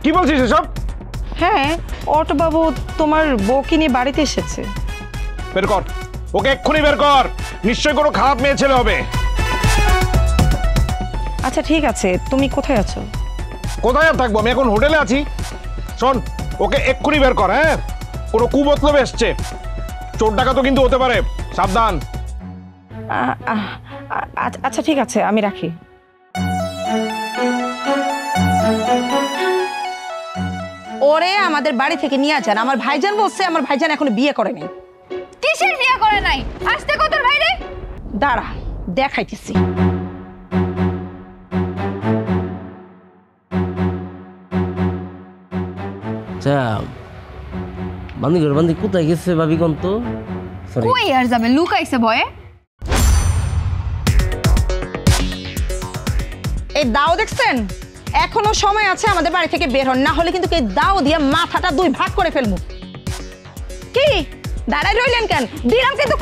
কি বলছিস এসব? হ্যাঁ, অটো বাবু তোমার বউকে নিয়ে বাড়িতে এসেছে। বের কর ওকে, এক্ষুনি বের কর। নিশ্চয়ই কোনো খারাপ মেয়ে ছেলে হবে। আচ্ছা ঠিক আছে, তুমি কোথায় আছো? কোথায় আর থাকবো, আমি এখন হোটেলে আছি। শোন, ওকে এক্ষুনি বের কর। হ্যাঁ, কোনো কুমতলব এসছে, চোর ডাকাতও কিন্তু হতে পারে, সাবধান। আচ্ছা ঠিক আছে, আমি রাখি। ওরে আমাদের বাড়ি থেকে নিয়ে যান। আমার ভাইজান বলছে আমার ভাইজান এখনো বিয়ে করে নাই। কিসের বিয়ে করে নাই? আসতে কত বাইরে দাঁড়া, দেখাইতেছি। বান্দি কোথায় গেছে ভাবি কোন তো? কই আর যাবে, লুকাইছে ভয়ে। এই দাও দেখছেন, এখনো সময় আছে, আমাদের বাড়ি থেকে বের হন, না হলে কিন্তু এই দাও দিয়ে মাথাটা দুই ভাগ করে ফেলবো। কি দাঁড়াই রইলেন কেন? দিলাম কিন্তু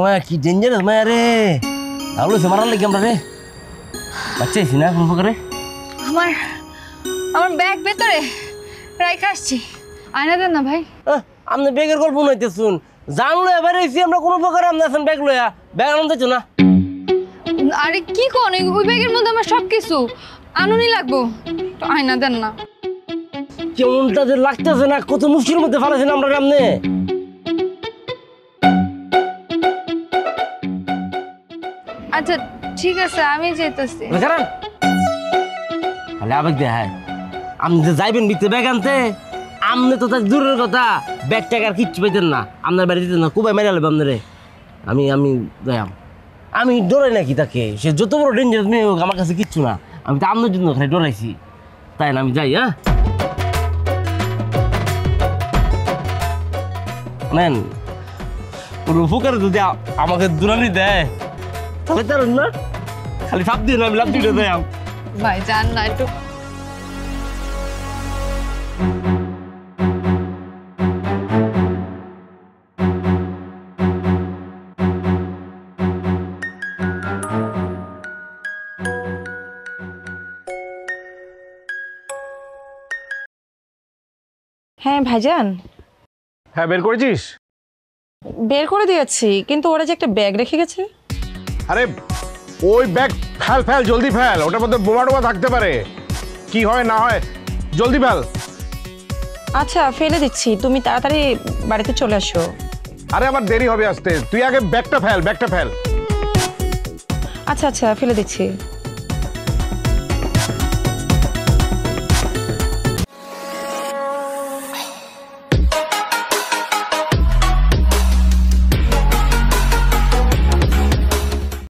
মায়া কি ডেঞ্জারাস মায়া রে। তাহলে সে মারার লাগে আমরা রে বাচ্চাইছি না কোন প্রকারে। আমার ব্যাগ ভেতরে রাইখা আসছি, আয়না দেন না ভাই। আপনি ব্যাগের গল্প নইতে শুন, জানলো এবার এসি আমরা কোনো প্রকারে আপনি আছেন ব্যাগ লইয়া, ব্যাগ আনতেছো না। আরে কি কোন, ওই ব্যাগের মধ্যে আমার সব কিছু আনুনি লাগবো, তো আয়না দেন না। কেমনটা যে লাগতেছে না, কত মুশকিলের মধ্যে ফেলেছেন আমরা সামনে। আচ্ছা ঠিক আছে, আমি যেতেছি। তাহলে আবেগ দেখায় আপনি যে যাইবেন ভিতরে ব্যাগ আনতে, আপনি তো তার দূরের কথা ব্যাগ ট্যাগ আর কিচ্ছু পাইতেন না, আপনার বাড়ি দিতেন না, কুবাই মেরে আলবে আপনারে। আমি যাইম, আমি ডরাই নাকি তাকে, সে যত বড় ডেঞ্জারাস মেয়ে হোক আমার কাছে কিচ্ছু না, আমি তো আপনার জন্য খালি ডরাইছি। তাই না, আমি যাই। হ্যাঁ নেন, কোনো ফুকার যদি আমাকে দুরানি দেয় তাহলে তার না খালি ভাব দিয়ে আমি লাভ দিয়ে দেয়। ভাই যান না একটু। হ্যাঁ ভাইজান। হ্যাঁ, বের করেছিস? বের করে দিয়েছি, কিন্তু ওরা যে একটা ব্যাগ রেখে গেছে। আরে ওই ব্যাগ ফেল জলদি ফেল, ওটার মধ্যে বোমা টোমা থাকতে পারে, কি হয় না হয়, জলদি ফেল। আচ্ছা ফেলে দিচ্ছি, তুমি তাড়াতাড়ি বাড়িতে চলে আসো। আরে আমার দেরি হবে আসতে, তুই আগে ব্যাগটা ফেল। আচ্ছা ফেলে দিচ্ছি।